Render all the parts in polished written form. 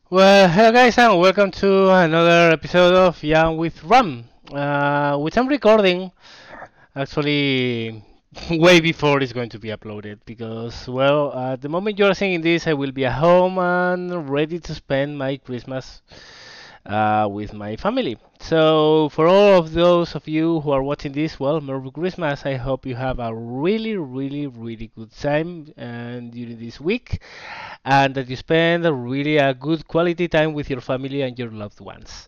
Well, hello guys, and welcome to another episode of Young with Ram, which I'm recording actually way before it's going to be uploaded because, well, at the moment you're seeing this, I will be at home and ready to spend my Christmas with my family. So, for all of those of you who are watching this, well, Merry Christmas. I hope you have a really good time during this week and that you spend a good quality time with your family and your loved ones.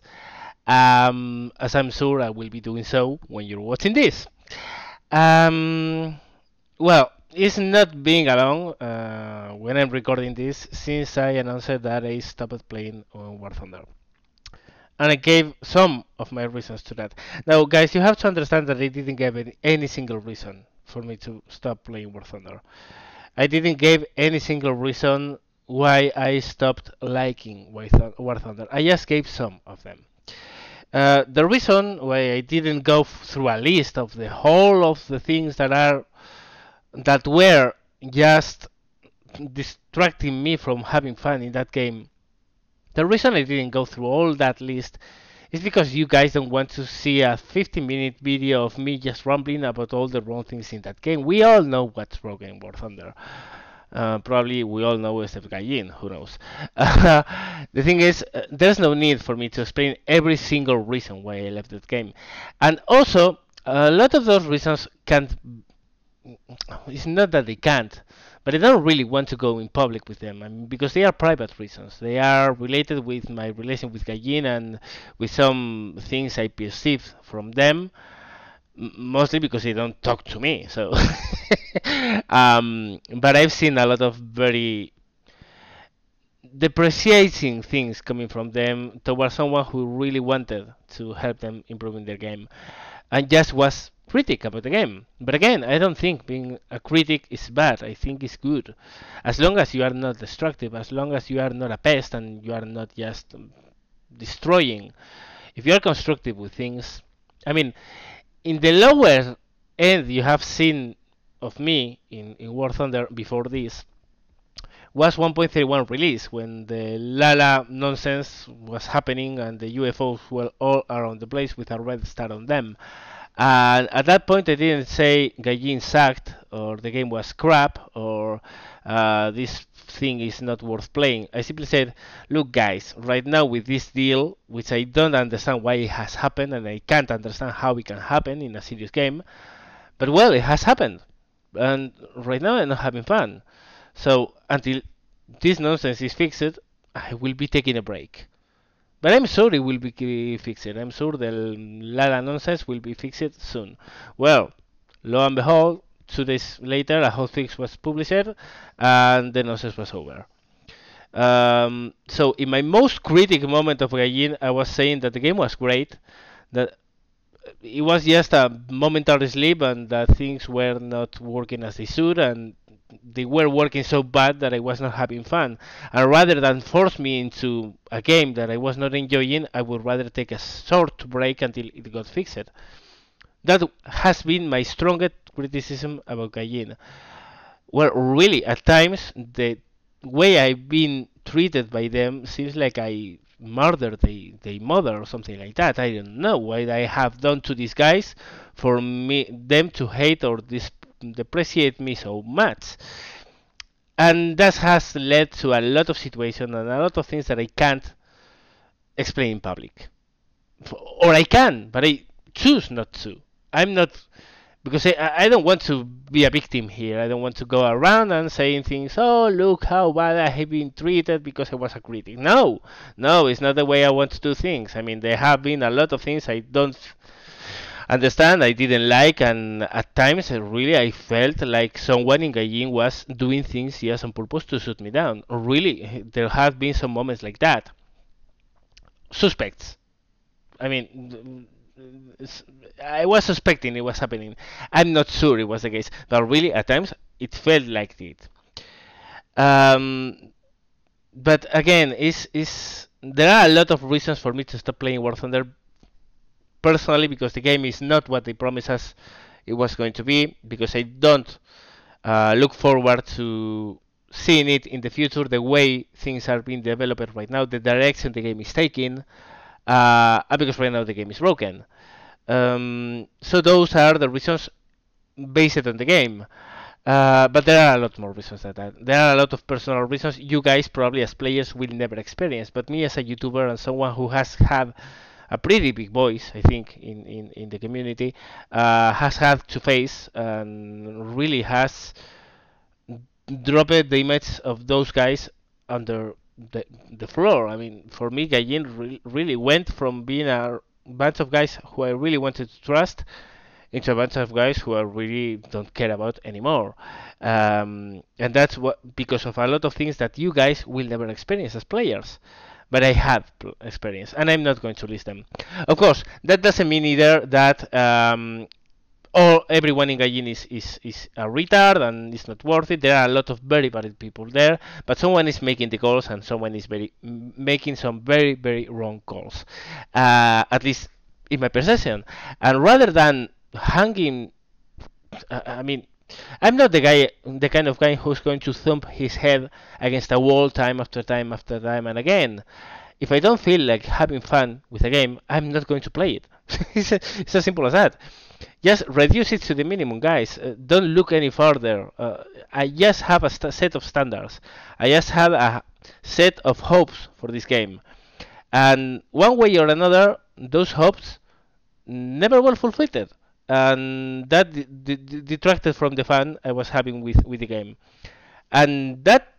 As I'm sure I will be doing so when you're watching this. Um, well, it's not being alone when I'm recording this since I announced that I stopped playing on War Thunder. And I gave some of my reasons to that. Now, guys, you have to understand that I didn't give any single reason for me to stop playing War Thunder. I didn't give any single reason why I stopped liking War Thunder. I just gave some of them. The reason why I didn't go through a list of the whole of the things that were just distracting me from having fun in that game. The reason I didn't go through all that list is because you guys don't want to see a 15-minute video of me just rambling about all the wrong things in that game. We all know what's wrong in War Thunder. Probably we all know Steph Gallin, who knows. The thing is, there's no need for me to explain every single reason why I left that game. And also, a lot of those reasons can't, it's not that they can't, but I don't really want to go in public with them. I mean, because they are private reasons. They are related with my relation with Gallin and with some things I perceived from them mostly because they don't talk to me. So, but I've seen a lot of very depreciating things coming from them towards someone who really wanted to help them improving their game and just was critic about the game. But again, I don't think being a critic is bad. I think it's good, as long as you are not destructive, as long as you are not a pest and you are not just destroying. If you are constructive with things, I mean, in the lower end you have seen of me in War Thunder before this was 1.31 release when the Lala nonsense was happening and the UFOs were all around the place with a red star on them. And at that point, I didn't say Gaijin sucked or the game was crap or this thing is not worth playing. I simply said, look, guys, right now with this deal, which I don't understand why it has happened and I can't understand how it can happen in a serious game, but well, it has happened. And right now, I'm not having fun. So until this nonsense is fixed, I will be taking a break. But I'm sure it will be fixed. I'm sure the Lala nonsense will be fixed soon. Well, lo and behold, 2 days later, a hotfix was published and the nonsense was over. So in my most critical moment of Gaijin, I was saying that the game was great, that it was just a momentary sleep and that things were not working as they should and they were working so bad that I was not having fun. And rather than force me into a game that I was not enjoying, I would rather take a short break until it got fixed. That has been my strongest criticism about Gaijin. Well, really, at times, the way I've been treated by them seems like I murdered the mother or something like that. I don't know what I have done to these guys for them to hate or depreciate me so much. And that has led to a lot of situations and a lot of things that I can't explain in public. Or I can, but I choose not to. I'm not because I don't want to be a victim here. I don't want to go around and saying things. Oh, look how bad I have been treated because I was a critic. No, no, it's not the way I want to do things. I mean, there have been a lot of things I don't understand, I didn't like, and at times really I felt like someone in Gaijin was doing things just on purpose to shoot me down. Really, there have been some moments like that. Suspects. I mean, I was suspecting it was happening. I'm not sure it was the case, but really at times it felt like it. Um, but again, is there are a lot of reasons for me to stop playing War Thunder personally because the game is not what they promised us it was going to be because I don't look forward to seeing it in the future, the way things are being developed right now, the direction the game is taking, because right now the game is broken. So those are the reasons based on the game. But there are a lot more reasons than that. There are a lot of personal reasons you guys probably as players will never experience. But me as a YouTuber and someone who has had a pretty big voice, I think, in the community, has had to face and really has dropped the image of those guys under the floor. I mean, for me, Gallin really went from being a bunch of guys who I really wanted to trust into a bunch of guys who I really don't care about anymore. And that's what because of a lot of things that you guys will never experience as players. But I have experience, and I'm not going to list them. Of course, that doesn't mean either that all everyone in Gallin is a retard and it's not worth it. There are a lot of very valid people there, but someone is making the calls and someone is making some very wrong calls, at least in my perception. And rather than hanging, I mean, I'm not the kind of guy who's going to thump his head against a wall time after time after time and again. If I don't feel like having fun with a game, I'm not going to play it. It's as simple as that. Just reduce it to the minimum, guys. Don't look any further. I just have a set of standards. I just have a set of hopes for this game. And one way or another, those hopes never were fulfilled. And that detracted from the fun I was having with the game. And that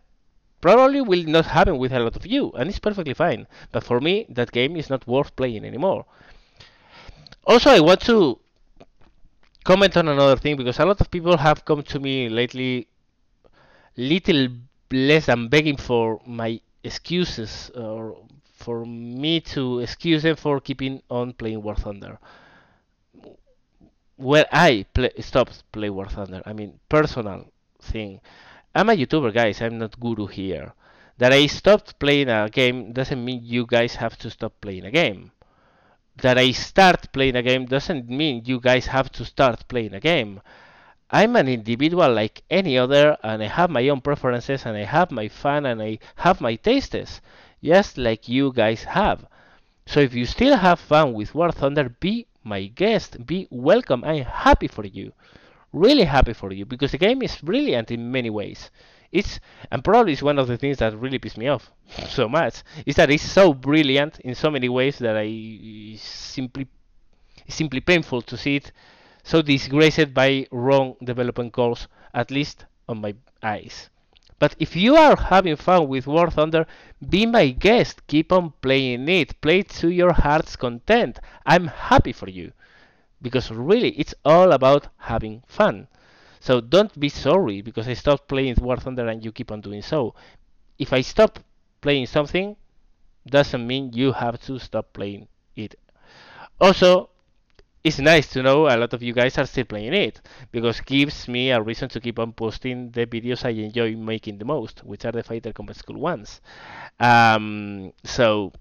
probably will not happen with a lot of you, and it's perfectly fine. But for me, that game is not worth playing anymore. Also, I want to comment on another thing because a lot of people have come to me lately, little less than begging for my excuses or for me to excuse them for keeping on playing War Thunder. Where I stopped playing War Thunder, I mean, personal thing. I'm a YouTuber, guys. I'm not guru here. That I stopped playing a game doesn't mean you guys have to stop playing a game. That I start playing a game doesn't mean you guys have to start playing a game. I'm an individual like any other, and I have my own preferences, and I have my fun, and I have my tastes, just like you guys have. So if you still have fun with War Thunder, be my guest, be welcome. I'm happy for you, really happy for you, because the game is brilliant in many ways. It's and probably it's one of the things that really piss me off so much is that it's so brilliant in so many ways that I simply it's simply painful to see it so disgraced by wrong development calls, at least on my eyes. But if you are having fun with War Thunder, be my guest. Keep on playing it. Play to your heart's content. I'm happy for you because really it's all about having fun. So don't be sorry because I stopped playing War Thunder and you keep on doing so. If I stop playing something, doesn't mean you have to stop playing it. Also, it's nice to know a lot of you guys are still playing it because it gives me a reason to keep on posting the videos I enjoy making the most, which are the Fighter Combat School ones. So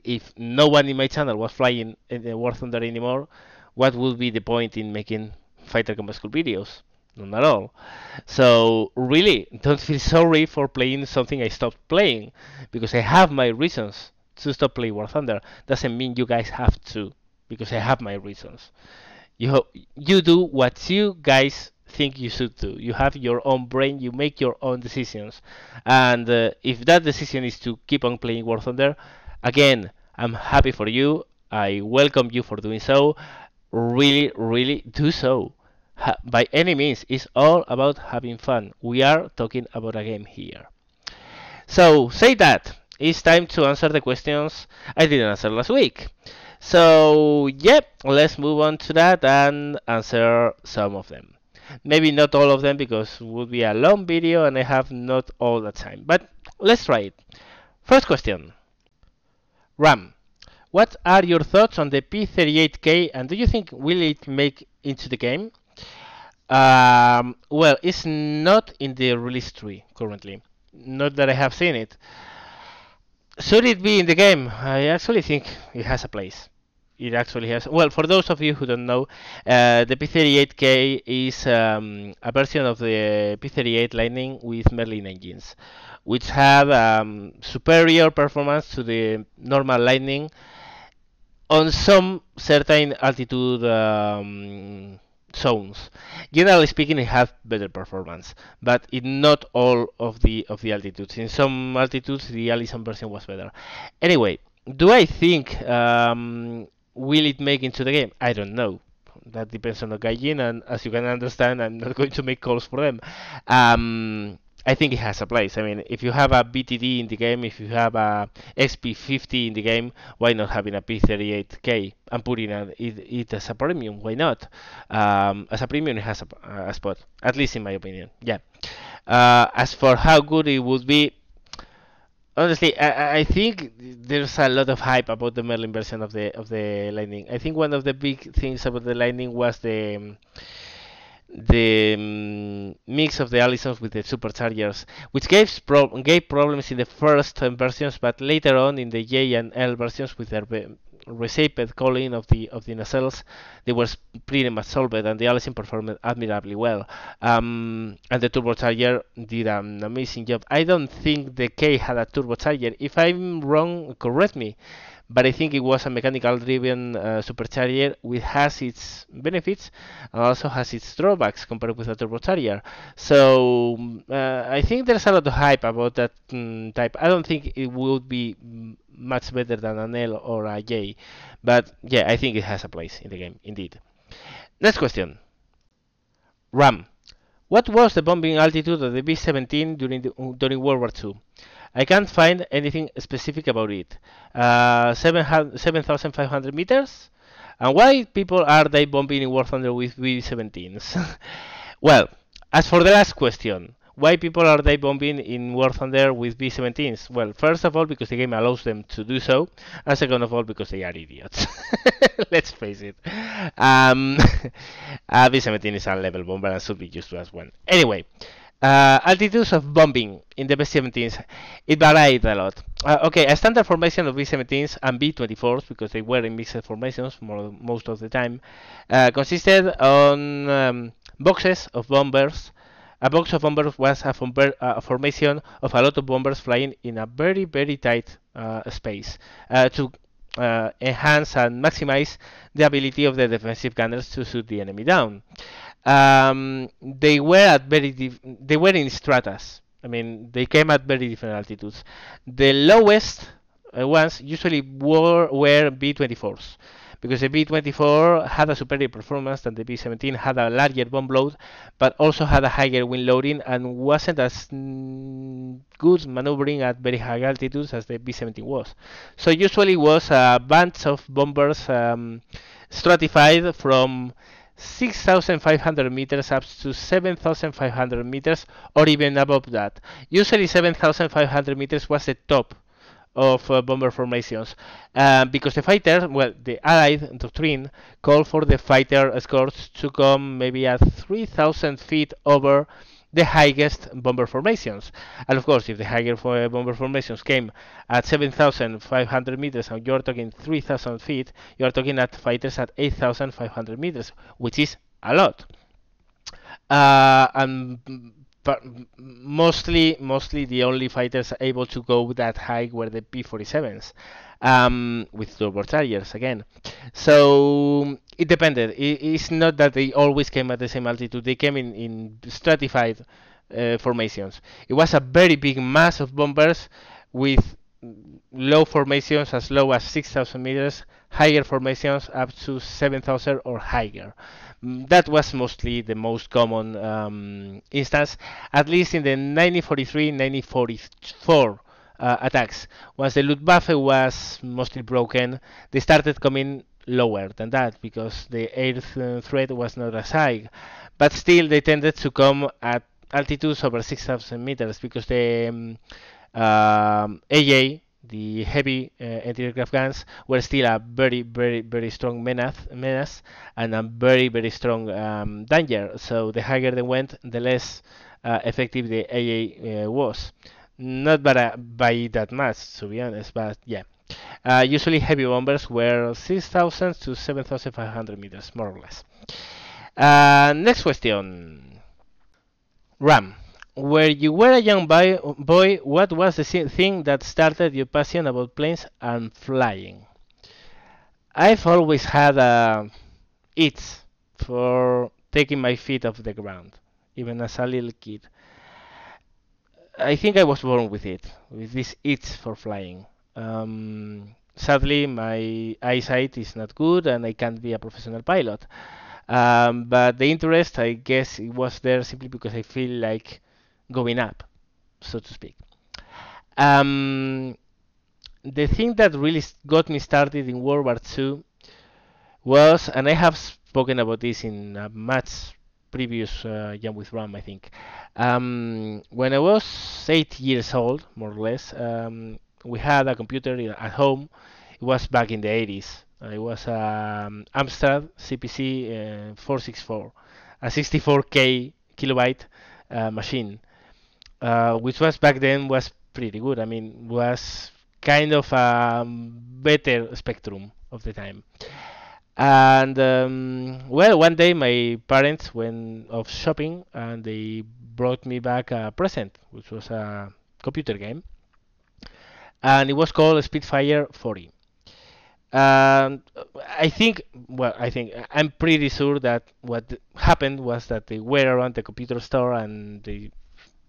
if no one in my channel was flying the War Thunder anymore, what would be the point in making Fighter Combat School videos? None at all. So really, don't feel sorry for playing something I stopped playing because I have my reasons to stop playing War Thunder. Doesn't mean you guys have to because I have my reasons. You do what you guys think you should do. You have your own brain. You make your own decisions. And if that decision is to keep on playing War Thunder, again, I'm happy for you. I welcome you for doing so. Really do so. By any means, it's all about having fun. We are talking about a game here. So, say that. It's time to answer the questions I didn't answer last week. So, yep, let's move on to that and answer some of them. Maybe not all of them because it would be a long video and I have not all the time. But let's try it. First question. RAM. What are your thoughts on the P38K and do you think will it make into the game? Well, it's not in the release tree currently. Not that I have seen it. Should it be in the game? I actually think it has a place. it actually has. Well, for those of you who don't know, the P38K is a version of the P38 Lightning with Merlin engines, which have superior performance to the normal Lightning on some certain altitude zones. Generally speaking, it has better performance, but in not all of the altitudes. In some altitudes, the Allison version was better. Anyway, do I think will it make into the game? I don't know. That depends on the Gaijin, and as you can understand, I'm not going to make calls for them. I think it has a place. I mean, if you have a BTD in the game, if you have a XP50 in the game, why not having a P38K and putting it as a premium? Why not? As a premium, it has a spot, at least in my opinion. Yeah. As for how good it would be, honestly, I think there's a lot of hype about the Merlin version of the Lightning. I think one of the big things about the Lightning was the mix of the Allisons with the superchargers, which gave problems in the first versions, but later on in the J and L versions with their reshaped cooling of the nacelles, they were pretty much solved, and the Allison performed admirably well. And the turbocharger did an amazing job. I don't think the K had a turbocharger. If I'm wrong, correct me, but I think it was a mechanical driven supercharger, which has its benefits and also has its drawbacks compared with a turbocharger. So I think there's a lot of hype about that type. I don't think it would be much better than an L or a J, but yeah, I think it has a place in the game indeed. Next question. RAM. What was the bombing altitude of the B-17 during World War II? I can't find anything specific about it. 7,500 meters? And why people are they bombing in War Thunder with B-17s? Well, as for the last question, why people are they bombing in War Thunder with B-17s? Well, first of all, because the game allows them to do so, and second of all, because they are idiots. Let's face it. B-17 is a level bomber and should be used as one. Anyway, altitudes of bombing in the B-17s, it varied a lot. Okay, a standard formation of B-17s and B-24s, because they were in mixed formations most of the time, consisted on boxes of bombers. A box of bombers was a formation of a lot of bombers flying in a very, very tight space to enhance and maximize the ability of the defensive gunners to shoot the enemy down. They were in stratas. I mean, they came at very different altitudes. The lowest ones usually were B-24s, because the B-24 had a superior performance than the B-17, had a larger bomb load, but also had a higher wind loading and wasn't as good maneuvering at very high altitudes as the B-17 was. So usually was a bunch of bombers stratified from 6,500 meters up to 7,500 meters or even above that. Usually 7,500 meters was the top of bomber formations, because the fighter, well, the Allied doctrine called for the fighter escorts to come maybe at 3,000 feet over the highest bomber formations. And of course, if the higher bomber formations came at 7,500 meters and you're talking 3,000 feet, you're talking at fighters at 8,500 meters, which is a lot. And but mostly the only fighters able to go that high were the P-47s, with turbochargers again. So it depended. It's not that they always came at the same altitude. They came in stratified formations. It was a very big mass of bombers with low formations as low as 6,000 meters, higher formations up to 7,000 or higher. That was mostly the most common instance, at least in the 1943-1944 attacks. Once the Luftwaffe was mostly broken, they started coming lower than that because the air threat was not as high. But still, they tended to come at altitudes over 6,000 meters because the AA, the heavy anti-aircraft guns, were still a very, very, very strong menace and a very, very strong danger. So the higher they went, the less effective the AA was. Not by that much, to be honest, but yeah. Usually heavy bombers were 6,000 to 7,500 meters, more or less. Next question. Ram, where you were a young boy, what was the thing that started your passion about planes and flying? I've always had a itch for taking my feet off the ground, even as a little kid. I think I was born with this itch for flying. Sadly, my eyesight is not good and I can't be a professional pilot. But the interest, I guess, it was there simply because I feel like going up, so to speak. Um, the thing that really got me started in World War II was, and I have spoken about this in a much previous Jam with Ram, I think. When I was 8 years old, more or less, we had a computer at home. It was back in the 80s. It was Amstrad CPC 464, a 64K kilobyte machine, which was back then was pretty good. I mean, was kind of a better Spectrum of the time. And well, one day my parents went off shopping and they brought me back a present, which was a computer game, and it was called Spitfire 40. And I'm pretty sure that what happened was that they were around the computer store and they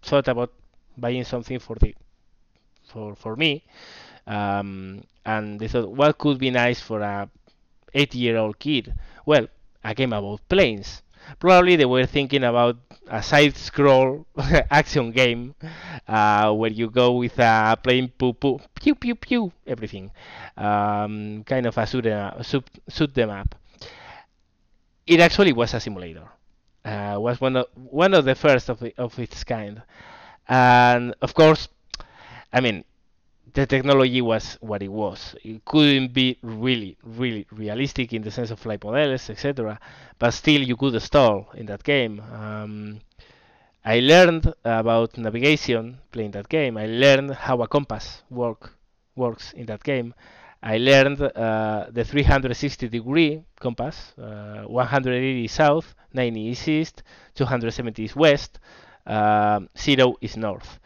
thought about buying something for me, and they thought what could be nice for a 8-year-old kid. Well, a game about planes. Probably they were thinking about a side-scroll action game where you go with a plane, poo poo, pew pew pew, everything. Kind of a shoot them up. It actually was a simulator. Was one of the first of its kind, and of course, I mean, the technology was what it was. It couldn't be really realistic in the sense of flight models, etc. But still, you could stall in that game. I learned about navigation playing that game. I learned how a compass works in that game. I learned the 360-degree compass, 180 south, 90 is east, 270 is west, 0 is north.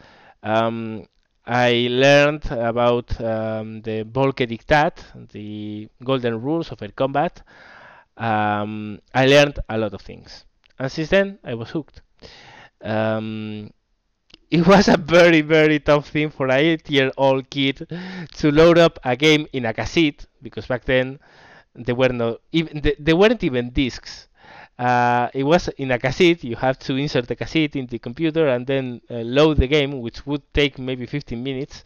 I learned about the Volke Diktat, the golden rules of air combat. I learned a lot of things. And since then, I was hooked. It was a very tough thing for an 8-year-old kid to load up a game in a cassette, because back then there weren't even discs. It was in a cassette. You have to insert the cassette in the computer and then load the game, which would take maybe 15 minutes.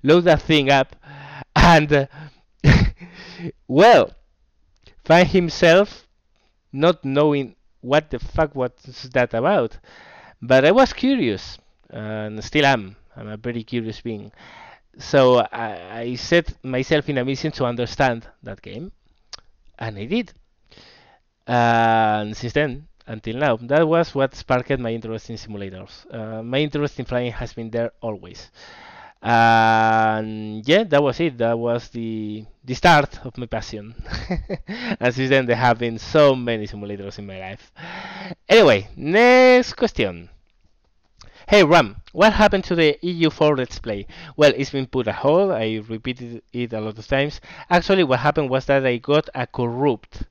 Load that thing up, and well, find himself not knowing what the fuck was that about. But I was curious, and still am. I'm a very curious being. So I set myself in a mission to understand that game, and I did. And since then, until now, that was what sparked my interest in simulators. My interest in flying has been there always. And yeah, that was it. That was the start of my passion. And since then, there have been so many simulators in my life. Anyway, next question. Hey Ram, what happened to the EU4 Let's Play? Well, it's been put on hold. I repeated it a lot of times. Actually, what happened was that I got a corrupt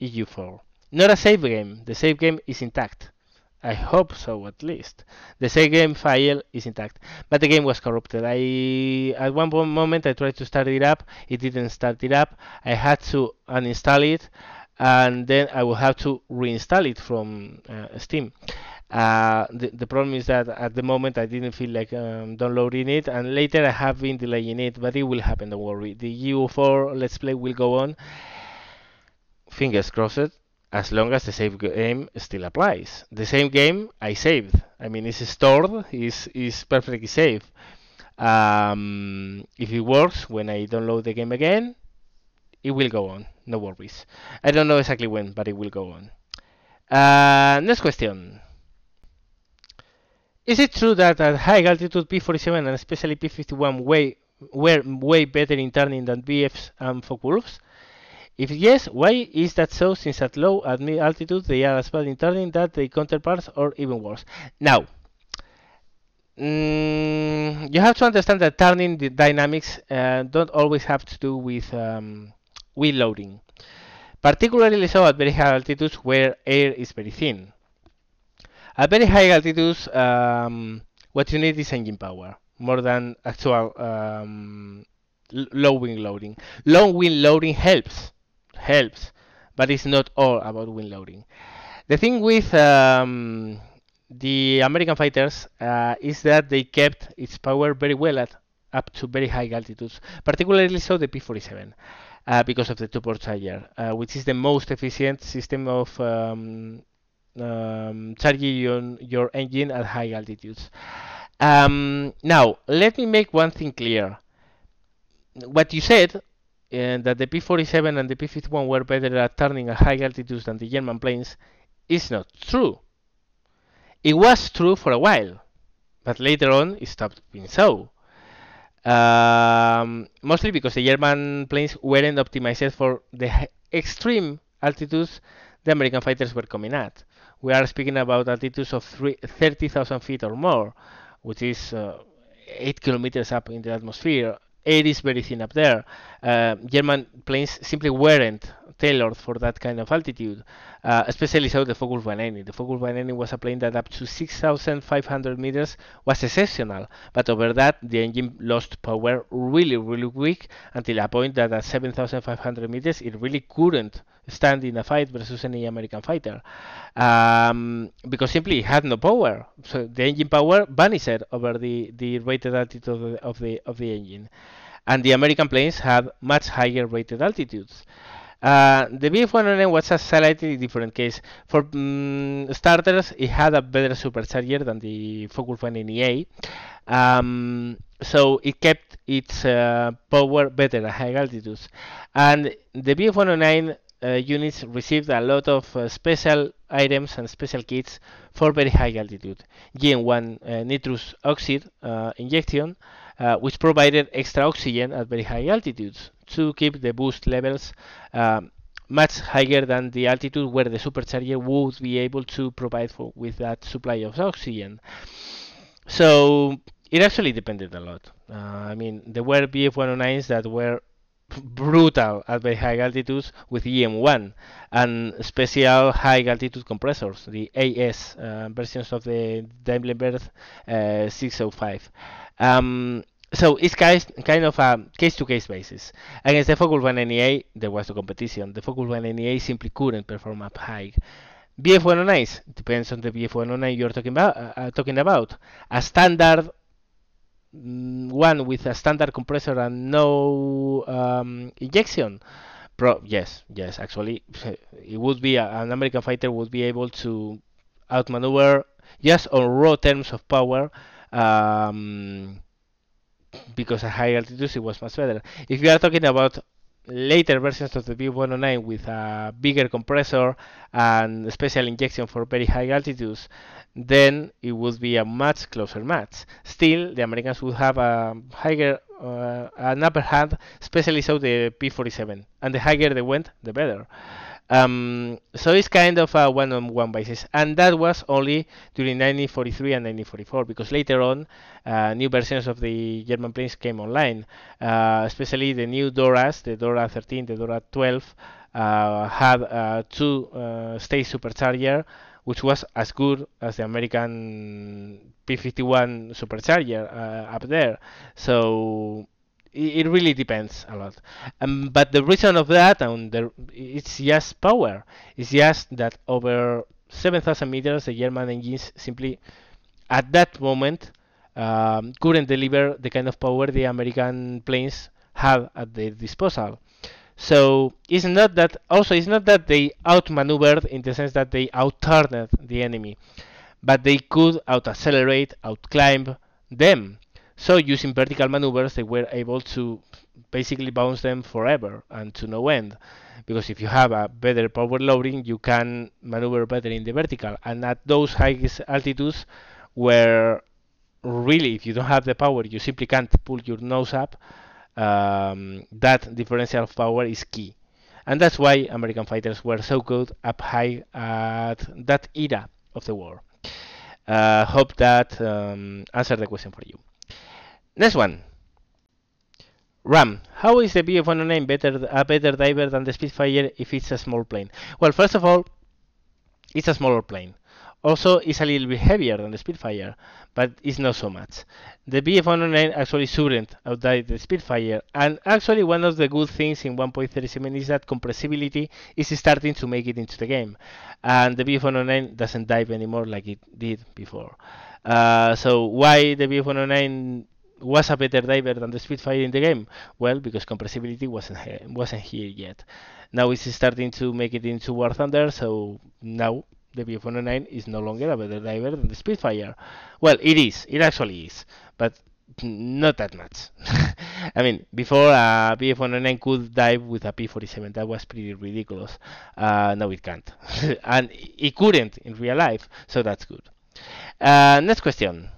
EU4. Not a save game. The save game is intact. I hope so, at least. The save game file is intact. But the game was corrupted. At one moment, I tried to start it up. It didn't start it up. I had to uninstall it. And then I will have to reinstall it from Steam. The problem is that at the moment I didn't feel like downloading it, and later I have been delaying it, but it will happen, don't worry. The EU4 Let's Play will go on. Fingers crossed, as long as the save game still applies. The same game I saved. I mean, it's stored, is perfectly safe. If it works when I download the game again, it will go on. No worries. I don't know exactly when, but it will go on. Next question. Is it true that at high altitude P-47 and especially P-51 weigh were way better in turning than BFs and Focke-Wulfs? If yes, why is that so, since at low and mid altitude they are as bad in turning that their counterparts, or even worse? Now, you have to understand that turning the dynamics don't always have to do with wind loading, particularly so at very high altitudes where air is very thin. At very high altitudes, what you need is engine power more than actual low wind loading. Low wind loading helps, but it's not all about wind loading. The thing with the American fighters is that they kept its power very well at up to very high altitudes, particularly so the P-47, because of the turbocharger, which is the most efficient system of charging your engine at high altitudes. Now, let me make one thing clear. What you said, that the P-47 and the P-51 were better at turning at high altitudes than the German planes, is not true. It was true for a while, but later on it stopped being so. Mostly because the German planes weren't optimized for the extreme altitudes the American fighters were coming at. We are speaking about altitudes of 30,000 feet or more, which is 8 kilometers up in the atmosphere. Air is very thin up there. German planes simply weren't tailored for that kind of altitude, especially so the Focke-Wulf. The Focke-Wulf was a plane that up to 6,500 meters was exceptional, but over that the engine lost power really quick until a point that at 7,500 meters it really couldn't stand in a fight versus any American fighter, because simply it had no power. So the engine power vanished over the rated altitude of the engine, and the American planes had much higher rated altitudes. The BF-109 was a slightly different case. For starters, it had a better supercharger than the Focke-Wulf so it kept its power better at high altitudes. And the BF-109 units received a lot of special items and special kits for very high altitude. GM1 nitrous oxide injection, which provided extra oxygen at very high altitudes to keep the boost levels much higher than the altitude where the supercharger would be able to provide with that supply of oxygen. So it actually depended a lot. I mean, there were BF-109s that were brutal at very high altitudes with EM1 and special high altitude compressors, the AS versions of the Daimler 605. So it's kind of a case-to-case basis. Against the Focke-Wulf NEA, there was no competition. The Focke-Wulf NEA simply couldn't perform up high. BF-109s depends on the BF-109 you're talking about. A standard one with a standard compressor and no injection. Yes, actually, it would be an American fighter would be able to outmaneuver just on raw terms of power. Because at high altitudes it was much better. If you are talking about later versions of the BF-109 with a bigger compressor and special injection for very high altitudes, then it would be a much closer match. Still, the Americans would have a higher, an upper hand, especially so the P-47, and the higher they went, the better. So it's kind of a one-on-one basis, and that was only during 1943 and 1944, because later on new versions of the German planes came online, especially the new Doras, the Dora 13, the Dora 12, had two-stage supercharger, which was as good as the American P-51 supercharger up there. So it really depends a lot. But the reason of that, it's just power. It's just that over 7,000 meters, the German engines simply, at that moment, couldn't deliver the kind of power the American planes had at their disposal. So it's not that they outmaneuvered in the sense that they outturned the enemy, but they could out-accelerate, out-climb them. So using vertical maneuvers, they were able to basically bounce them forever and to no end. Because if you have a better power loading, you can maneuver better in the vertical. And at those highest altitudes, where really, if you don't have the power, you simply can't pull your nose up. That differential of power is key. And that's why American fighters were so good up high at that era of the war. Hope that answered the question for you. Next one. Ram, how is the BF-109 a better diver than the Spitfire if it's a small plane? Well, first of all, it's a smaller plane. Also, it's a little bit heavier than the Spitfire, but it's not so much. The BF-109 actually shouldn't outdive the Spitfire, and actually one of the good things in 1.37 is that compressibility is starting to make it into the game, and the BF-109 doesn't dive anymore like it did before. So why the BF-109 was a better diver than the Spitfire in the game? Well, because compressibility wasn't here yet. Now it's starting to make it into War Thunder, so now the BF-109 is no longer a better diver than the Spitfire. Well, it is. It actually is, but not that much. I mean, before BF-109 could dive with a P-47, that was pretty ridiculous. Now it can't, and it couldn't in real life, so that's good. Next question.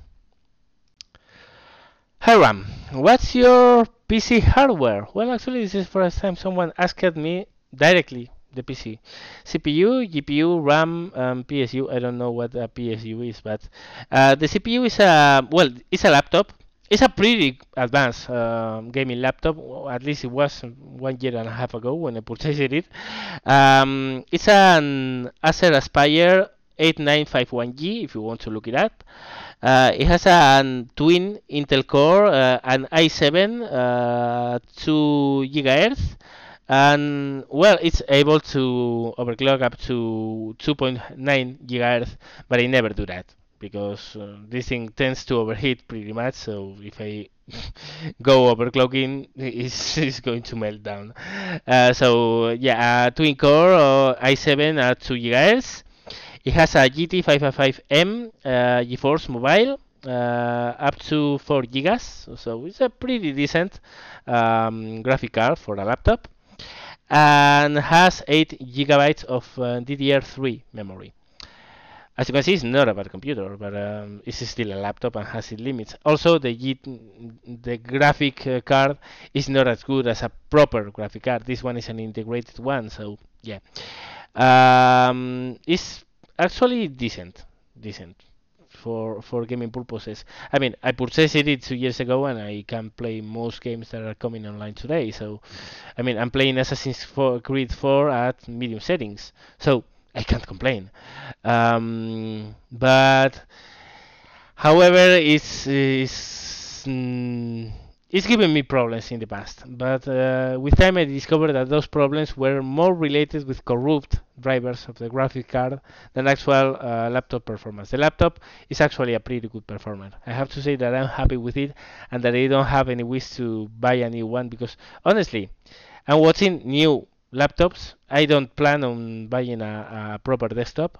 Hi Ram, what's your PC hardware? Well, actually, this is the first time someone asked me directly the PC. CPU, GPU, RAM, PSU. I don't know what a PSU is, but the CPU is it's a laptop. It's a pretty advanced gaming laptop. At least it was 1 year and a half ago when I purchased it. It's an Acer Aspire 8951G if you want to look it up. It has a twin Intel Core, an i7, 2 GHz, and well, it's able to overclock up to 2.9 GHz, but I never do that because this thing tends to overheat pretty much. So if I go overclocking, it's going to melt down. So yeah, twin core i7 at 2 GHz. It has a GT555M GeForce Mobile, up to 4 gigas, so it's a pretty decent graphic card for a laptop, and has 8 gigabytes of DDR3 memory. As you can see, it's not a bad computer, but it's still a laptop and has its limits. Also, the graphic card is not as good as a proper graphic card. This one is an integrated one, so yeah. It's actually decent for gaming purposes. I mean, I purchased it 2 years ago, and I can play most games that are coming online today. So, I mean, I'm playing Assassin's Creed 4 at medium settings, so I can't complain. But however, it's given me problems in the past. But with time, I discovered that those problems were more related with corrupt drivers of the graphic card than actual laptop performance. The laptop is actually a pretty good performer. I have to say that I'm happy with it, and that I don't have any wish to buy a new one, because honestly, I'm watching new laptops. I don't plan on buying a proper desktop,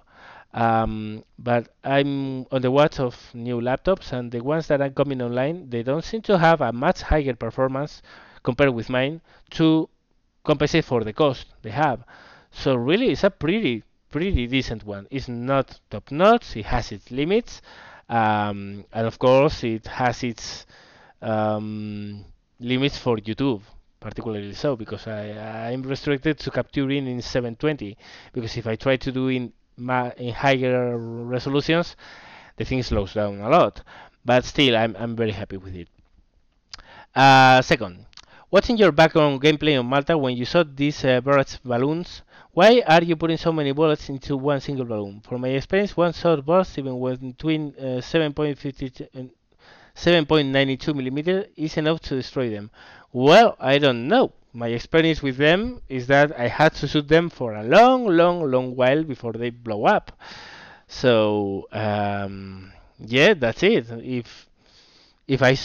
but I'm on the watch of new laptops, and the ones that are coming online, they don't seem to have a much higher performance compared with mine to compensate for the cost they have. So really, it's a pretty decent one. It's not top notch. It has its limits, and of course, it has its limits for YouTube, particularly so, because I'm restricted to capturing in 720, because if I try to do in higher resolutions, the thing slows down a lot. But still, I'm very happy with it. Second, watching your background gameplay on Malta when you shot these barrage balloons, why are you putting so many bullets into one single balloon? For my experience, one shot burst, even between 7.50 and 7.92 millimeter, is enough to destroy them. Well, I don't know. My experience with them is that I had to shoot them for a long while before they blow up. So yeah, that's it. If I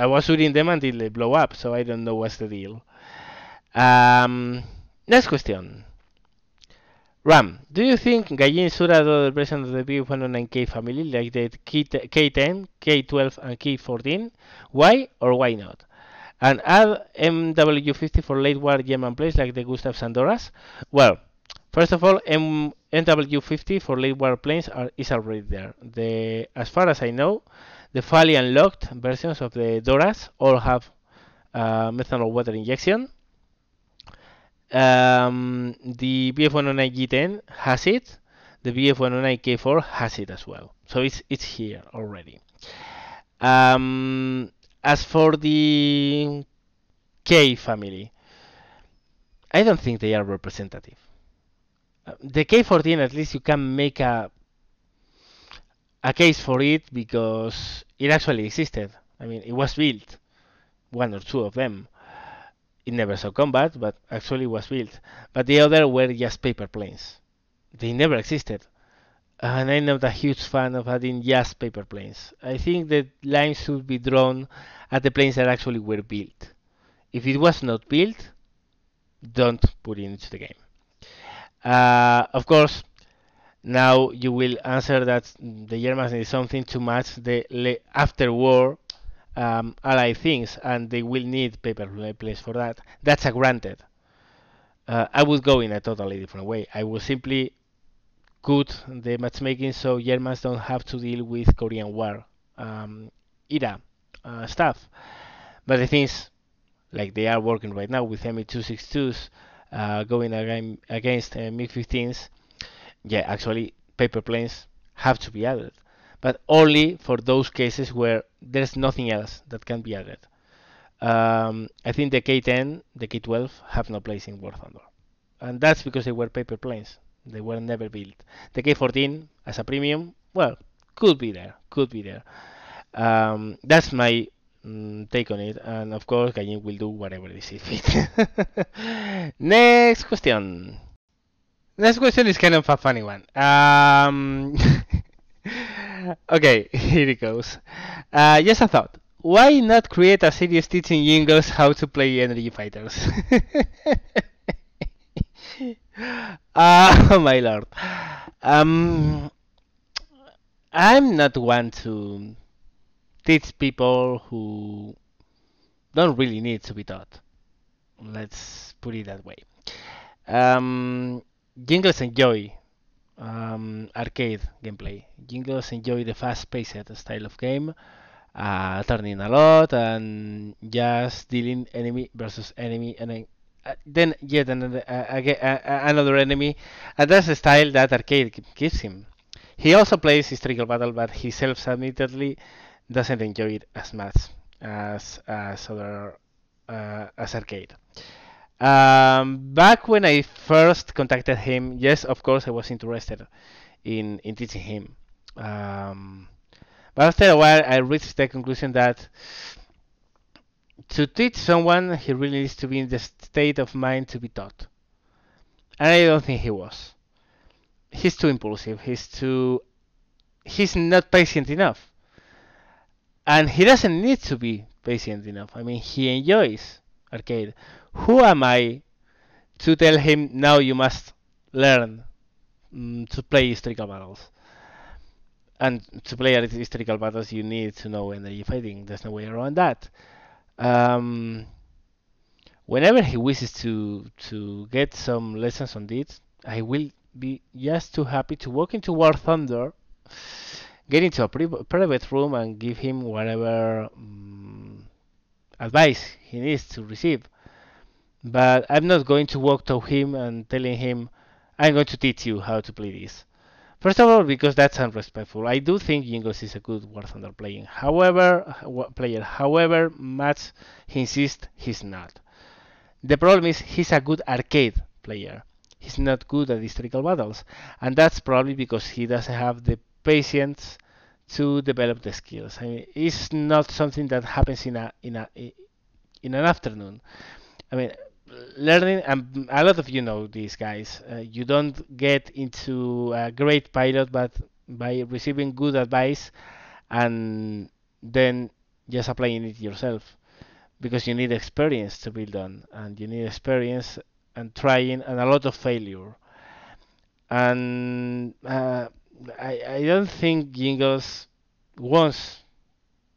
was shooting them until they blow up, so I don't know what's the deal. Next question. Ram, do you think Gaijin should add other versions of the B109K family, like the K10, K12, and K14? Why or why not? And add MW50 for late war German planes like the Gustav Sandoras? Well, first of all, MW50 for late war planes is already there. As far as I know, The fully unlocked versions of the Doras all have methanol water injection. The BF109G10 has it. The BF109K4 has it as well. So it's here already. As for the K family, I don't think they are representative. The K14, at least you can make a case for it because it actually existed. I mean, it was built, one or two of them. It never saw combat, but actually was built. But the other were just paper planes. They never existed. And I'm not a huge fan of adding just paper planes. I think the line should be drawn at the planes that actually were built. If it was not built, don't put it into the game. Of course, now you will answer that the Germans need something to match the after-war allied things, and they will need paper planes for that. That's a granted. I would go in a totally different way. I would simply cut the matchmaking so Germans don't have to deal with Korean War era stuff. But the things like they are working right now with ME262s going against MiG-15s, yeah, actually paper planes have to be added, but only for those cases where there's nothing else that can be added. I think the K10, the K12 have no place in War Thunder, and that's because they were paper planes. They were never built. The K14 as a premium, well, could be there, could be there. That's my take on it, and of course, Gallin will do whatever he sees fit. Next question. Next question is kind of a funny one. Okay, here it goes. Just a thought. Why not create a series teaching jingles how to play energy fighters? Oh my lord. I'm not one to teach people who don't really need to be taught. Let's put it that way. Jingles enjoy arcade gameplay. Jingles enjoy the fast-paced style of game, turning a lot and just dealing enemy versus enemy, and then yet another enemy, and that's the style that arcade gives him. He also plays historical battle, but he self-admittedly doesn't enjoy it as much as other as arcade. Back when I first contacted him, yes, of course, I was interested in teaching him. But after a while, I reached the conclusion that to teach someone, he really needs to be in the state of mind to be taught. And I don't think he was. He's too impulsive. He's not patient enough. And he doesn't need to be patient enough. I mean, he enjoys arcade. Who am I to tell him now you must learn to play historical battles? And to play historical battles, you need to know energy fighting. There's no way around that. Whenever he wishes to get some lessons on this, I will be just too happy to walk into War Thunder, get into a private room, and give him whatever advice he needs to receive. But I'm not going to walk to him and telling him, I'm going to teach you how to play this. First of all, because that's unrespectful. I do think Jingles is a good War Thunder player. However much he insists, he's not. The problem is he's a good arcade player. He's not good at historical battles, and that's probably because he doesn't have the patience to develop the skills. I mean, it's not something that happens in an afternoon. I mean, learning, and a lot of you know these guys. You don't get into a great pilot, but by receiving good advice and then just applying it yourself, because you need experience to build on, and you need experience and trying and a lot of failure. And I don't think Jingles wants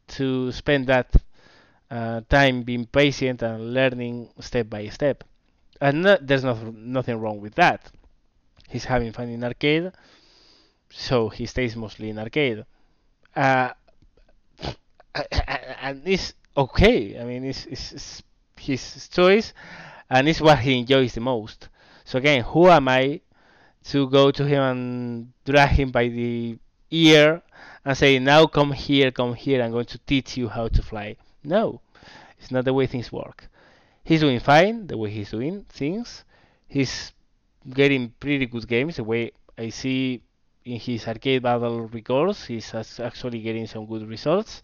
to spend that time being patient and learning step by step. And there's nothing wrong with that. He's having fun in arcade, so he stays mostly in arcade. and it's okay. I mean, it's his choice, and it's what he enjoys the most. So again, who am I to go to him and drag him by the ear and say, now come here, I'm going to teach you how to fly? No, it's not the way things work. He's doing fine the way he's doing things. He's getting pretty good games the way I see in his arcade battle records. He's actually getting some good results.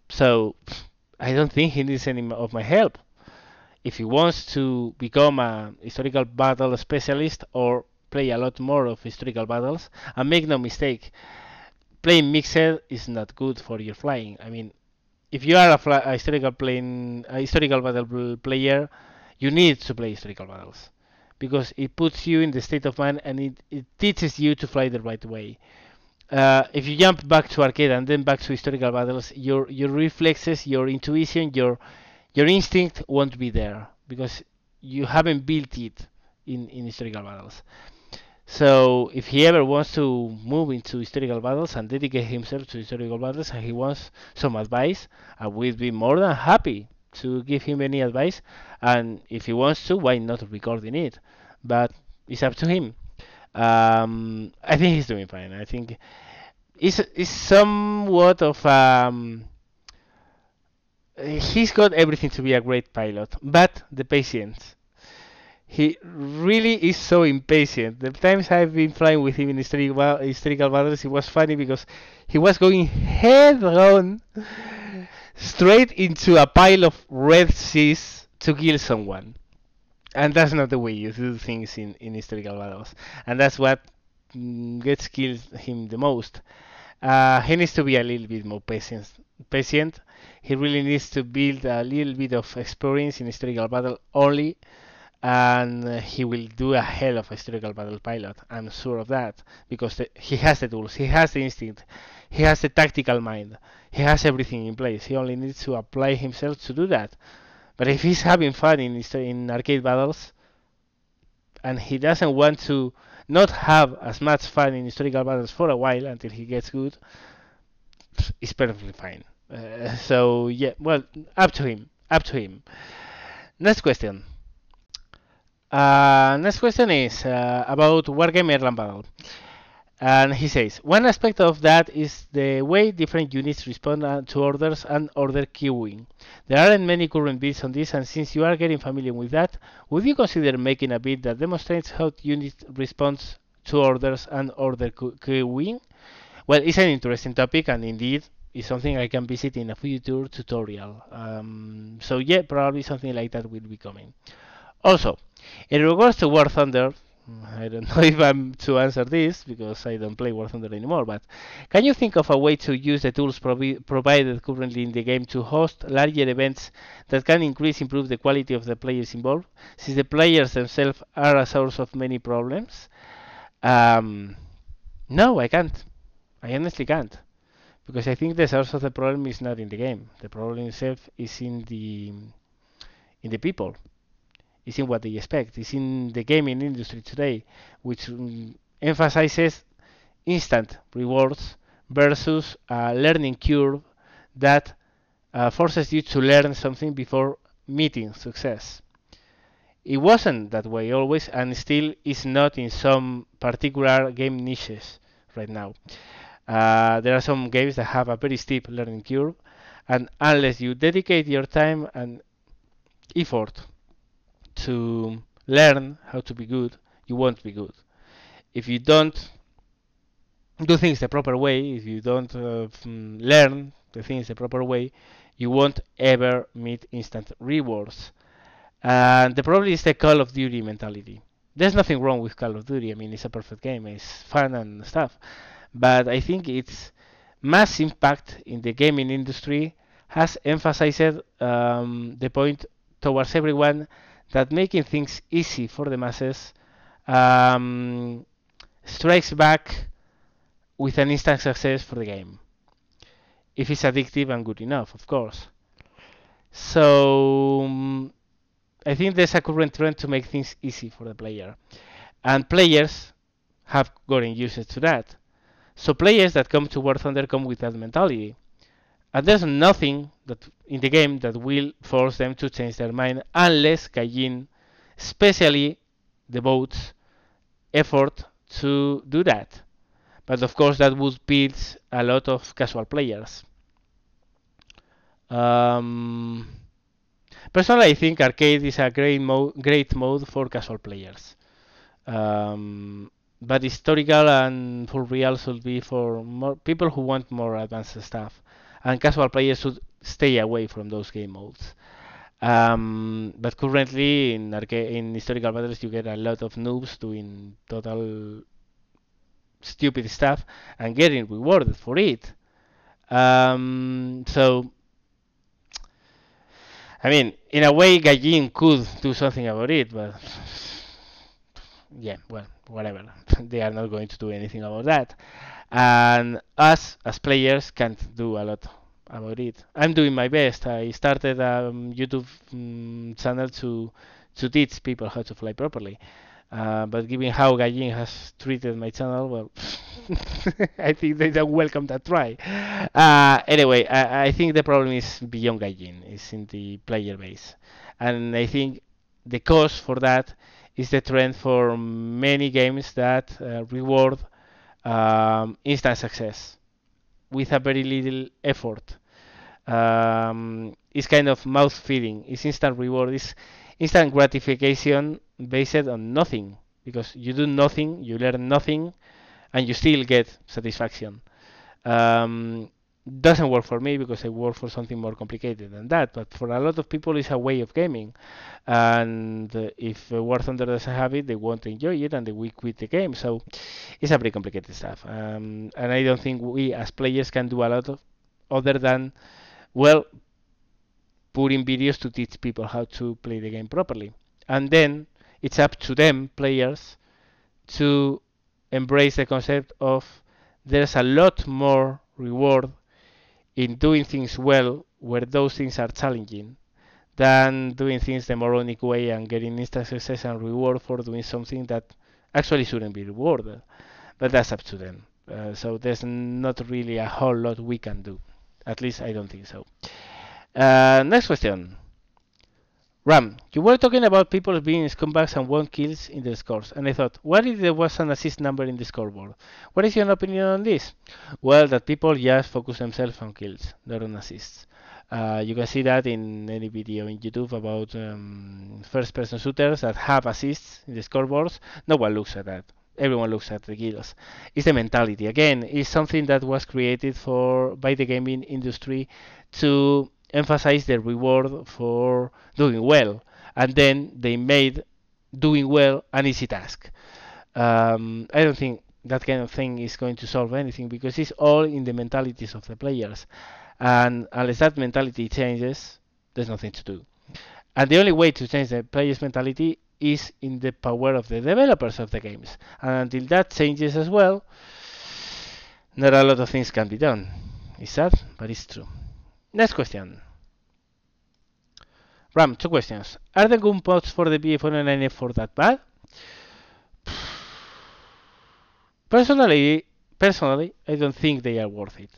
So I don't think he needs any of my help. If he wants to become a historical battle specialist or play a lot more of historical battles, and make no mistake, playing mixed is not good for your flying. I mean, if you are a historical battle player, you need to play historical battles because it puts you in the state of mind and it teaches you to fly the right way. If you jump back to arcade and then back to historical battles, your reflexes, your intuition, your instinct won't be there because you haven't built it in historical battles. So if he ever wants to move into historical battles and dedicate himself to historical battles and he wants some advice, I would be more than happy to give him any advice. And if he wants to, why not recording it? But it's up to him. I think he's doing fine. I think it's somewhat of he's got everything to be a great pilot, but the patience. He really is so impatient. The times I've been flying with him in historical battles, it was funny because he was going head on straight into a pile of red seas to kill someone. And that's not the way you do things in historical battles. And that's what gets killed him the most. He needs to be a little bit more patient. He really needs to build a little bit of experience in historical battle only, and he will do a hell of a historical battle pilot. I'm sure of that because he has the tools, he has the instinct, he has the tactical mind, he has everything in place. He only needs to apply himself to do that. But if he's having fun in arcade battles and he doesn't want to not have as much fun in historical battles for a while until he gets good, it's perfectly fine. So yeah, well, up to him. Up to him. Next question. Next question is about Wargame Airland Battle. And he says, one aspect of that is the way different units respond to orders and order queuing. There aren't many current builds on this, and since you are getting familiar with that, would you consider making a build that demonstrates how the unit responds to orders and order queuing? Well, it's an interesting topic, and indeed, it's something I can visit in a future tutorial. So yeah, probably something like that will be coming. Also, in regards to War Thunder, I don't know if I'm to answer this because I don't play War Thunder anymore, but can you think of a way to use the tools provided currently in the game to host larger events that can improve the quality of the players involved, since the players themselves are a source of many problems? No, I can't. I honestly can't. Because I think the source of the problem is not in the game. The problem itself is in the people. It's in what they expect. It's in the gaming industry today, which emphasizes instant rewards versus a learning curve that forces you to learn something before meeting success. It wasn't that way always, and still is not in some particular game niches right now. There are some games that have a very steep learning curve, and unless you dedicate your time and effort to learn how to be good, you won't be good. If you don't do things the proper way, if you don't learn the things the proper way, you won't ever meet instant rewards. And the problem is the Call of Duty mentality. There's nothing wrong with Call of Duty. I mean, it's a perfect game. It's fun and stuff. But I think its mass impact in the gaming industry has emphasized the point towards everyone that making things easy for the masses strikes back with an instant success for the game. If it's addictive and good enough, of course. So I think there's a current trend to make things easy for the player. And players have gotten used to that. So players that come to War Thunder come with that mentality. And there's nothing that in the game that will force them to change their mind unless Gaijin especially devotes effort to do that. But of course, that would build a lot of casual players. Um, Personally, I think arcade is a great mode for casual players. But historical and full real should be for more people who want more advanced stuff, and casual players should stay away from those game modes. But currently in historical battles you get a lot of noobs doing total stupid stuff and getting rewarded for it. So I mean, in a way, Gaijin could do something about it, but yeah, well, whatever. They are not going to do anything about that. And us, as players, can't do a lot about it. I'm doing my best. I started a YouTube channel to teach people how to fly properly. But given how Gaijin has treated my channel, well, I think they don't welcome that try. Anyway, I think the problem is beyond Gaijin, it's in the player base. And I think the cause for that is the trend for many games that reward instant success with a very little effort. It's kind of mouth feeding. It's instant reward. It's instant gratification based on nothing. Because you do nothing, you learn nothing, and you still get satisfaction. Um, doesn't work for me because I work for something more complicated than that. But for a lot of people, it's a way of gaming. And if War Thunder doesn't have it, they won't enjoy it and they will quit the game. So it's a pretty complicated stuff. And I don't think we as players can do a lot of other than, well, putting videos to teach people how to play the game properly. And then it's up to them, players, to embrace the concept of there's a lot more reward in doing things well where those things are challenging than doing things the moronic way and getting instant success and reward for doing something that actually shouldn't be rewarded. But that's up to them. So there's not really a whole lot we can do. At least I don't think so. Next question. Ram, you were talking about people being scumbags and one kills in the scores, and I thought, what if there was an assist number in the scoreboard? What is your opinion on this? Well, that people just focus themselves on kills, not on assists. You can see that in any video in YouTube about first-person shooters that have assists in the scoreboards. No one looks at that. Everyone looks at the kills. It's the mentality. Again, it's something that was created by the gaming industry to emphasize the reward for doing well, and then they made doing well an easy task. I don't think that kind of thing is going to solve anything because it's all in the mentalities of the players, and unless that mentality changes, there's nothing to do. And the only way to change the players' mentality is in the power of the developers of the games. And until that changes as well, not a lot of things can be done. It's sad, but it's true. Next question. Ram, two questions. Are the gun pods for the BF109F4 that bad? Personally, I don't think they are worth it.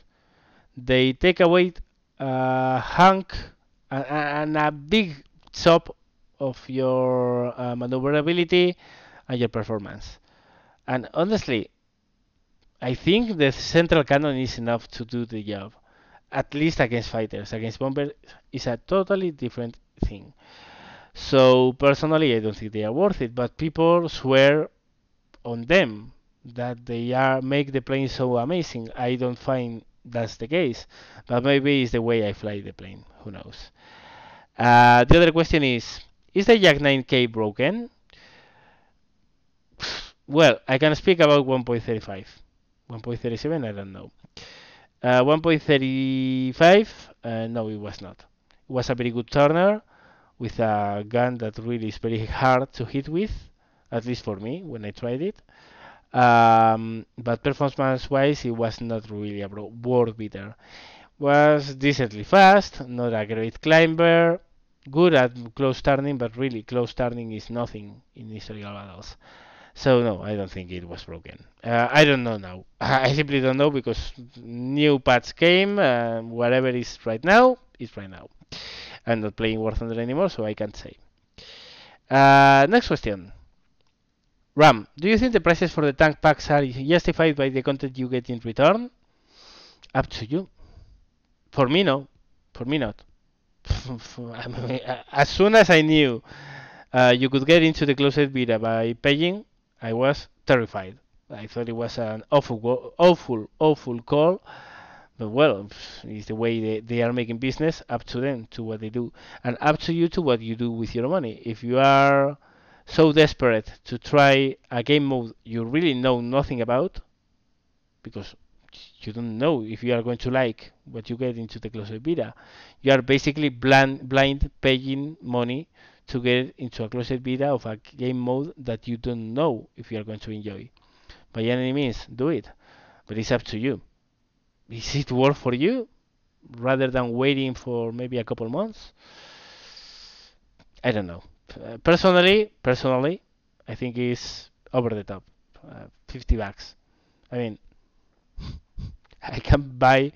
They take away a hunk and a big chop of your maneuverability and your performance. And honestly, I think the central cannon is enough to do the job. At least against fighters. Against bombers is a totally different thing. So personally, I don't think they are worth it. But people swear on them that they make the plane so amazing. I don't find that's the case. But maybe it's the way I fly the plane. Who knows? The other question is the Jak 9K broken? Well, I can speak about 1.35. 1.37, I don't know. 1.35, no, it was not. It was a very good turner with a gun that really is very hard to hit with, at least for me when I tried it. But performance-wise, it was not really a world beater. Was decently fast, not a great climber, good at close turning, but really close turning is nothing in historical battles. So no, I don't think it was broken. I don't know now. I simply don't know because new patch came. Whatever is right now is right now. I'm not playing War Thunder anymore, so I can't say. Next question. Ram, do you think the prices for the tank packs are justified by the content you get in return? Up to you. For me, no. For me, not. As soon as I knew you could get into the closed beta by paying, I was terrified. I thought it was an awful call. But well, it's the way they are making business. Up to them, to what they do, and up to you to what you do with your money. If you are so desperate to try a game mode you really know nothing about, because you don't know if you are going to like what you get into the closed beta. You are basically blind paying money to get into a closed beta of a game mode that you don't know if you are going to enjoy. By any means, do it, but it's up to you. Is it worth for you rather than waiting for maybe a couple months? I don't know. Personally, I think it's over the top. $50. I mean, I can buy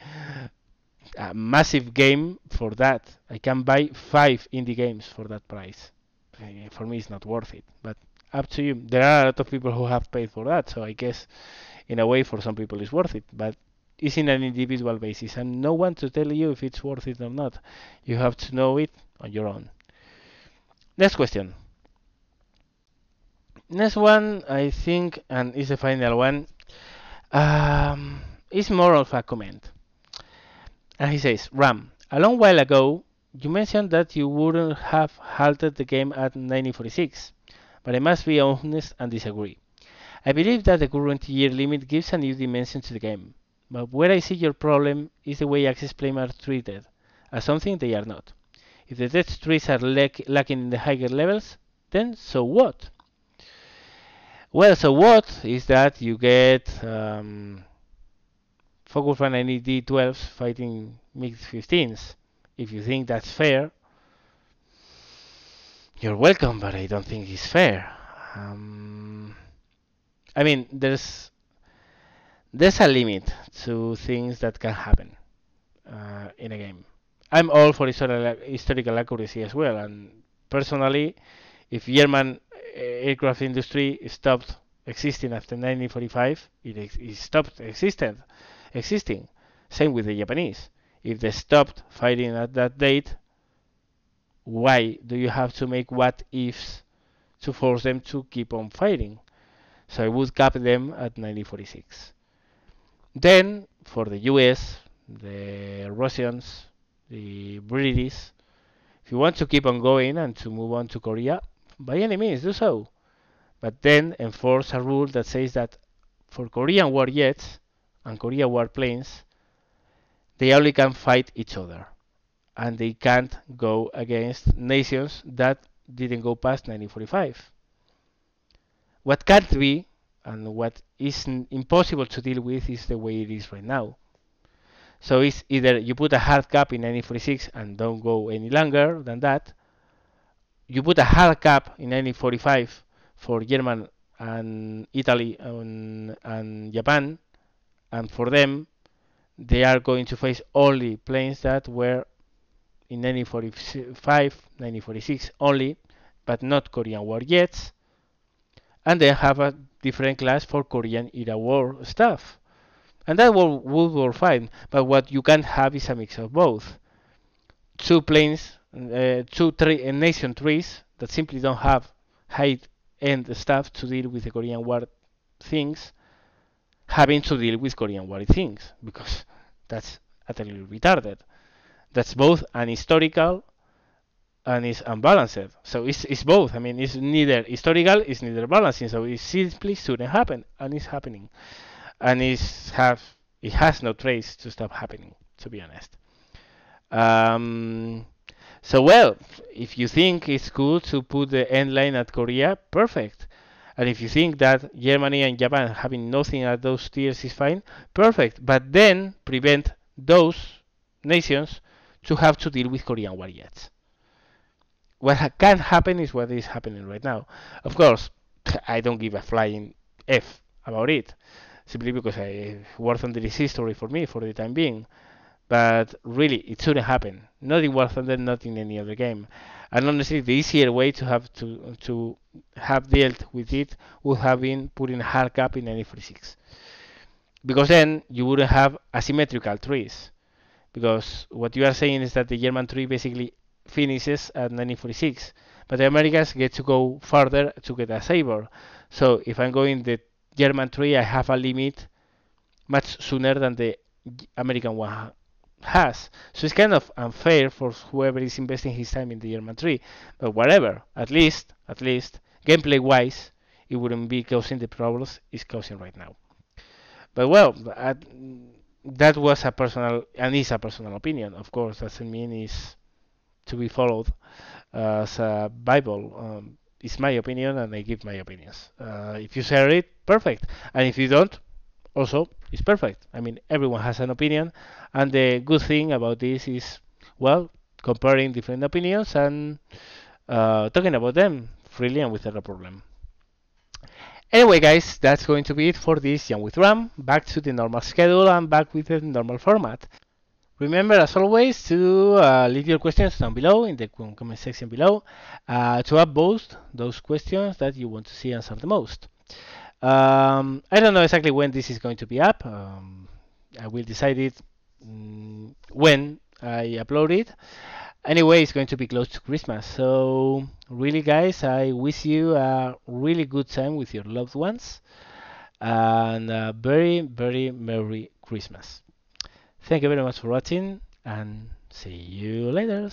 a massive game for that. I can buy 5 indie games for that price. For me, it's not worth it. But up to you. There are a lot of people who have paid for that, so I guess in a way for some people it's worth it. But it's in an individual basis, and no one to tell you if it's worth it or not. You have to know it on your own. Next question. Next one, I think, and is the final one. It's more of a comment. And he says, Ram, a long while ago, you mentioned that you wouldn't have halted the game at 1946, but I must be honest and disagree. I believe that the current year limit gives a new dimension to the game, but where I see your problem is the way access players are treated, as something they are not. If the death trees are lacking in the higher levels, then so what? Well, so what is that you get Focus Run and D12s fighting MiG-15s. If you think that's fair, you're welcome, but I don't think it's fair. I mean, there's a limit to things that can happen in a game. I'm all for historical accuracy as well, and personally, if German aircraft industry stopped existing after 1945, it stopped existing. Same with the Japanese. If they stopped fighting at that date, why do you have to make what ifs to force them to keep on fighting? So I would cap them at 1946. Then, for the US, the Russians, the British, if you want to keep on going and to move on to Korea, by any means do so. But then enforce a rule that says that for Korean war jets and Korean warplanes, they only can fight each other. And they can't go against nations that didn't go past 1945. What can't be, and what is impossible to deal with, is the way it is right now. So it's either you put a hard cap in 1946 and don't go any longer than that, you put a hard cap in 1945 for German and Italy and Japan, and for them, they are going to face only planes that were in 1945, 1946 only, but not Korean war jets, and then have a different class for Korean era war stuff. And that would work fine, but what you can't have is a mix of both. Two planes, nation trees that simply don't have high-end stuff to deal with the Korean war things, having to deal with Korean war things, because that's utterly retarded. That's both an historical and is unbalanced. So it's both. I mean, it's neither historical, it's neither balancing. So it simply shouldn't happen, and it's happening, and it has no trace to stop happening. To be honest. So well, if you think it's cool to put the end line at Korea, perfect. And if you think that Germany and Japan having nothing at those tiers is fine, perfect. But then prevent those nations to have to deal with Korean war jets. What can happen is what is happening right now. Of course, I don't give a flying F about it, simply because War Thunder is history for me for the time being. But really, it shouldn't happen. Not in War Thunder, not in any other game. And honestly, the easier way to have dealt with it would have been putting a hard cap in 946, because then you wouldn't have asymmetrical trees. Because what you are saying is that the German tree basically finishes at 1946, but the Americans get to go further to get a saber. So if I'm going the German tree, I have a limit much sooner than the American one has. So it's kind of unfair for whoever is investing his time in the German tree. But whatever, at least, gameplay-wise, it wouldn't be causing the problems it's causing right now. But well, that was a personal and is a personal opinion. Of course, doesn't mean it's to be followed as a Bible. It's my opinion, and I give my opinions. If you share it, perfect, and if you don't, also it's perfect. I mean, everyone has an opinion, and the good thing about this is, well, comparing different opinions and talking about them freely and without a problem. Anyway, guys, that's going to be it for this Young with RAM. Back to the normal schedule and back with the normal format. Remember, as always, to leave your questions down below in the comment section below to upvote those questions that you want to see answered the most. I don't know exactly when this is going to be up. I will decide it when I upload it. Anyway, it's going to be close to Christmas. So, really, guys, I wish you a really good time with your loved ones and a very, very Merry Christmas. Thank you very much for watching and see you later.